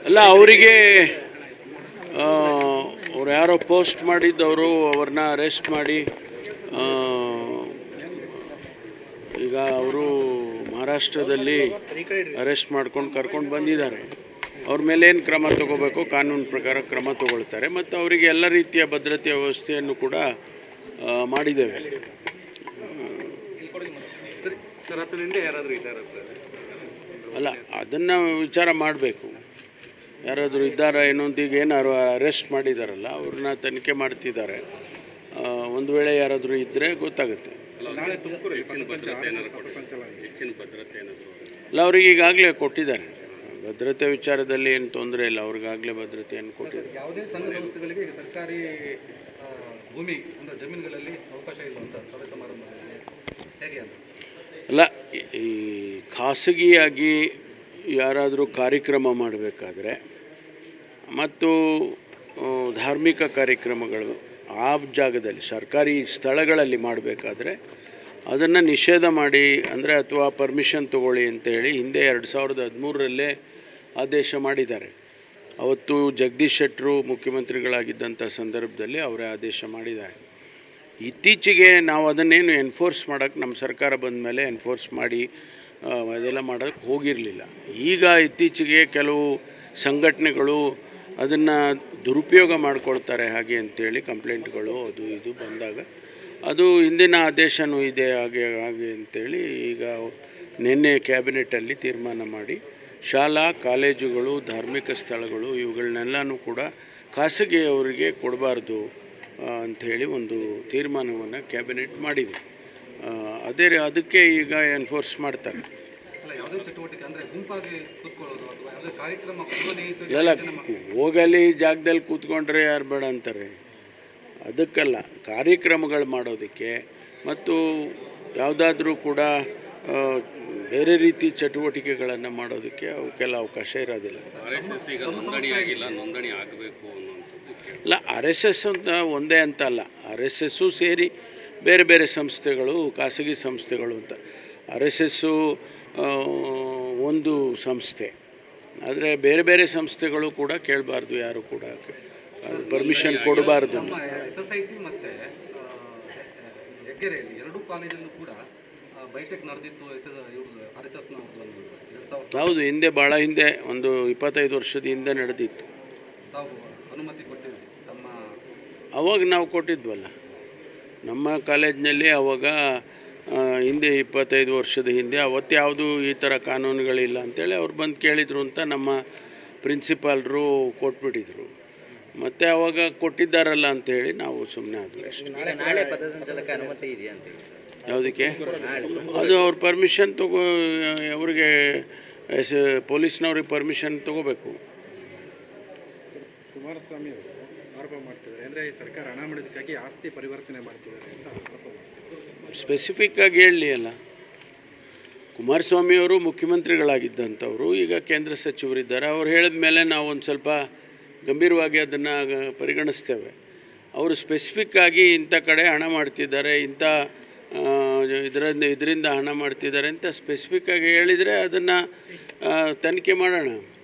ಅಲ್ಲ ಅವರಿಗೆ ಅವ್ರು ಯಾರೋ ಪೋಸ್ಟ್ ಮಾಡಿದ್ದವರು ಅವ್ರನ್ನ ಅರೆಸ್ಟ್ ಮಾಡಿ ಆ, ಈಗ ಅವರು ಮಹಾರಾಷ್ಟ್ರದಲ್ಲಿ ಅರೆಸ್ಟ್ ಮಾಡ್ಕೊಂಡು ಕರ್ಕೊಂಡು ಬಂದಿದ್ದಾರೆ. ಅವ್ರ ಮೇಲೆ ಏನು ಕ್ರಮ ತಗೋಬೇಕು ಕಾನೂನು ಪ್ರಕಾರ ಕ್ರಮ ತಗೊಳ್ತಾರೆ. ಮತ್ತು ಅವರಿಗೆ ಎಲ್ಲ ರೀತಿಯ ಭದ್ರತೆಯ ವ್ಯವಸ್ಥೆಯನ್ನು ಕೂಡ ಮಾಡಿದ್ದೇವೆ. ಅಲ್ಲ ಅದನ್ನು ವಿಚಾರ ಮಾಡಬೇಕು, ಯಾರಾದರೂ ಇದ್ದಾರಾ ಏನೋ ಅಂತ. ಈಗ ಏನಾರು ಅರೆಸ್ಟ್ ಮಾಡಿದಾರಲ್ಲ ಅವ್ರನ್ನ ತನಿಖೆ ಮಾಡ್ತಿದ್ದಾರೆ. ಒಂದು ವೇಳೆ ಯಾರಾದರೂ ಇದ್ದರೆ ಗೊತ್ತಾಗುತ್ತೆ. ಅಲ್ಲ ಅವ್ರಿಗೆ ಈಗಾಗಲೇ ಕೊಟ್ಟಿದ್ದಾರೆ ಭದ್ರತೆ ವಿಚಾರದಲ್ಲಿ, ಏನು ತೊಂದರೆ ಇಲ್ಲ. ಅವ್ರಿಗಾಗಲೇ ಭದ್ರತೆಯನ್ನು ಕೊಟ್ಟಿದ್ದಾರೆ. ಯಾವುದೇ ಸಂಘ ಸಂಸ್ಥೆಗಳಿಗೆ ಸರ್ಕಾರಿ ಭೂಮಿ ಅಂದರೆ ಜಮೀನುಗಳಲ್ಲಿ ಅವಕಾಶ ಇಲ್ಲ ಅಂತ ಸಭೆ ಸಮಾರಂಭದಲ್ಲಿ ಹೇಗೆ ಅಂತ? ಅಲ್ಲ, ಈ ಖಾಸಗಿಯಾಗಿ ಯಾರಾದರೂ ಕಾರ್ಯಕ್ರಮ ಮಾಡಬೇಕಾದ್ರೆ ಮತ್ತು ಧಾರ್ಮಿಕ ಕಾರ್ಯಕ್ರಮಗಳು ಆ ಜಾಗದಲ್ಲಿ ಸರ್ಕಾರಿ ಸ್ಥಳಗಳಲ್ಲಿ ಮಾಡಬೇಕಾದ್ರೆ ಅದನ್ನು ನಿಷೇಧ ಮಾಡಿ, ಅಂದರೆ ಅಥವಾ ಪರ್ಮಿಷನ್ ತೊಗೊಳ್ಳಿ ಅಂತೇಳಿ ಹಿಂದೆ 2013ರಲ್ಲೇ ಆದೇಶ ಮಾಡಿದ್ದಾರೆ. ಅವತ್ತು ಜಗದೀಶ್ ಶೆಟ್ಟರು ಮುಖ್ಯಮಂತ್ರಿಗಳಾಗಿದ್ದಂಥ ಸಂದರ್ಭದಲ್ಲಿ ಅವರೇ ಆದೇಶ ಮಾಡಿದ್ದಾರೆ. ಇತ್ತೀಚೆಗೆ ನಾವು ಅದನ್ನೇನು ಎನ್ಫೋರ್ಸ್ ಮಾಡೋಕ್ಕೆ ನಮ್ಮ ಸರ್ಕಾರ ಬಂದ ಮೇಲೆ ಎನ್ಫೋರ್ಸ್ ಮಾಡಿ ಅದೆಲ್ಲ ಮಾಡೋಕ್ಕೆ ಹೋಗಿರಲಿಲ್ಲ. ಈಗ ಇತ್ತೀಚೆಗೆ ಕೆಲವು ಸಂಘಟನೆಗಳು ಅದನ್ನು ದುರುಪಯೋಗ ಮಾಡ್ಕೊಳ್ತಾರೆ ಹಾಗೆ ಅಂತೇಳಿ ಕಂಪ್ಲೇಂಟ್ಗಳು ಅದು ಇದು ಬಂದಾಗ, ಅದು ಹಿಂದಿನ ಆದೇಶವೂ ಇದೆ ಹಾಗೆ ಹಾಗೆ ಅಂತೇಳಿ ಈಗ ನಿನ್ನೆ ಕ್ಯಾಬಿನೆಟಲ್ಲಿ ತೀರ್ಮಾನ ಮಾಡಿ ಶಾಲಾ ಕಾಲೇಜುಗಳು ಧಾರ್ಮಿಕ ಸ್ಥಳಗಳು ಇವುಗಳನ್ನೆಲ್ಲನೂ ಕೂಡ ಖಾಸಗಿಯವರಿಗೆ ಕೊಡಬಾರ್ದು ಅಂಥೇಳಿ ಒಂದು ತೀರ್ಮಾನವನ್ನು ಕ್ಯಾಬಿನೆಟ್ ಮಾಡಿದೆ. ಅದಕ್ಕೆ ಈಗ ಎನ್ಫೋರ್ಸ್ ಮಾಡ್ತಾರೆ. ಇಲ್ಲ, ಹೋಗಲಿ ಜಾಗದಲ್ಲಿ ಕೂತ್ಕೊಂಡ್ರೆ ಯಾರು ಬೇಡ ಅಂತಾರೆ. ಅದಕ್ಕಲ್ಲ, ಕಾರ್ಯಕ್ರಮಗಳು ಮಾಡೋದಕ್ಕೆ ಮತ್ತು ಯಾವುದಾದ್ರೂ ಕೂಡ ಬೇರೆ ರೀತಿ ಚಟುವಟಿಕೆಗಳನ್ನು ಮಾಡೋದಕ್ಕೆ ಅವಕ್ಕೆಲ್ಲ ಅವಕಾಶ ಇರೋದಿಲ್ಲ. ಇಲ್ಲ, RSS ಅಂತ ಒಂದೇ ಅಂತ ಅಲ್ಲ, RSSಸು ಸೇರಿ ಬೇರೆ ಬೇರೆ ಸಂಸ್ಥೆಗಳು, ಖಾಸಗಿ ಸಂಸ್ಥೆಗಳು ಅಂತ. RSSಸು ಒಂದು ಸಂಸ್ಥೆ, ಆದರೆ ಬೇರೆ ಬೇರೆ ಸಂಸ್ಥೆಗಳು ಕೂಡ ಕೇಳಬಾರ್ದು, ಯಾರು ಕೂಡ ಪರ್ಮಿಷನ್ ಕೊಡಬಾರ್ದು. SSIT ಮತ್ತು ಹೆಗ್ಗೆರೆಯಲ್ಲಿ ಎರಡೂ ಕಾಲೇಜಲ್ಲೂ ಕೂಡ ಬೈಟೆಕ್ ನಡೆದಿತ್ತು. ಹೌದು, ಹಿಂದೆ ಭಾಳ ಹಿಂದೆ ಒಂದು 25 ವರ್ಷದ ಹಿಂದೆ ನಡೆದಿತ್ತು. ತಾವು ಅನುಮತಿ ಕೊಟ್ಟಿದ್ವಿ ತಮ್ಮ ಅವಾಗ ನಾವು ಕೊಟ್ಟಿದ್ವಲ್ಲ ನಮ್ಮ ಕಾಲೇಜಿನಲ್ಲಿ. ಅವಾಗ ಹಿಂದೆ 25 ವರ್ಷದ ಹಿಂದೆ ಅವತ್ತು ಯಾವುದು ಈ ಥರ ಕಾನೂನುಗಳಿಲ್ಲ ಅಂತೇಳಿ ಅವ್ರು ಬಂದು ಕೇಳಿದರು ಅಂತ ನಮ್ಮ ಪ್ರಿನ್ಸಿಪಾಲ್ರು ಕೊಟ್ಬಿಟ್ಟಿದ್ರು. ಮತ್ತು ಅವಾಗ ಕೊಟ್ಟಿದ್ದಾರಲ್ಲ ಅಂಥೇಳಿ ನಾವು ಸುಮ್ಮನೆ ಆದ್ವಿ ಅಷ್ಟೇ. ನಾಳೆ ಪಥಸಂಚಲನಕ್ಕೆ ಅನುಮತಿ ಇದೆಯಾ ಅಂತ? ಯಾವುದಕ್ಕೆ? ಅದು ಅವ್ರ ಪರ್ಮಿಷನ್ ಅವ್ರಿಗೆ ಪೊಲೀಸ್ನವ್ರಿಗೆ ಪರ್ಮಿಷನ್ ತೊಗೋಬೇಕು. ಕುಮಾರಸ್ವಾಮಿ ಅವರು ಆರೋಪ ಮಾಡ್ತಿದ್ದಾರೆ, ಅಂದರೆ ಸರ್ಕಾರ ಹಣ ಮಾಡೋದಕ್ಕಾಗಿ ಆಸ್ತಿ ಪರಿವರ್ತನೆ ಮಾಡ್ತಿದ್ದಾರೆ ಅಂತ ಆರೋಪ ಮಾಡ್ತಿದ್ದಾರೆ. ಸ್ಪೆಸಿಫಿಕ್ಕಾಗಿ ಹೇಳಲಿ ಅಲ್ಲ. ಕುಮಾರಸ್ವಾಮಿಯವರು ಮುಖ್ಯಮಂತ್ರಿಗಳಾಗಿದ್ದಂಥವ್ರು, ಈಗ ಕೇಂದ್ರ ಸಚಿವರಿದ್ದಾರೆ. ಅವ್ರು ಹೇಳಿದ ಮೇಲೆ ನಾವು ಒಂದು ಸ್ವಲ್ಪ ಗಂಭೀರವಾಗಿ ಅದನ್ನು ಪರಿಗಣಿಸ್ತೇವೆ. ಅವರು ಸ್ಪೆಸಿಫಿಕ್ಕಾಗಿ ಇಂಥ ಕಡೆ ಹಣ ಮಾಡ್ತಿದ್ದಾರೆ, ಇಂಥ ಇದರಿಂದ ಹಣ ಮಾಡ್ತಿದ್ದಾರೆ ಅಂತ ಸ್ಪೆಸಿಫಿಕ್ಕಾಗಿ ಹೇಳಿದರೆ ಅದನ್ನು ತನಿಖೆ ಮಾಡೋಣ.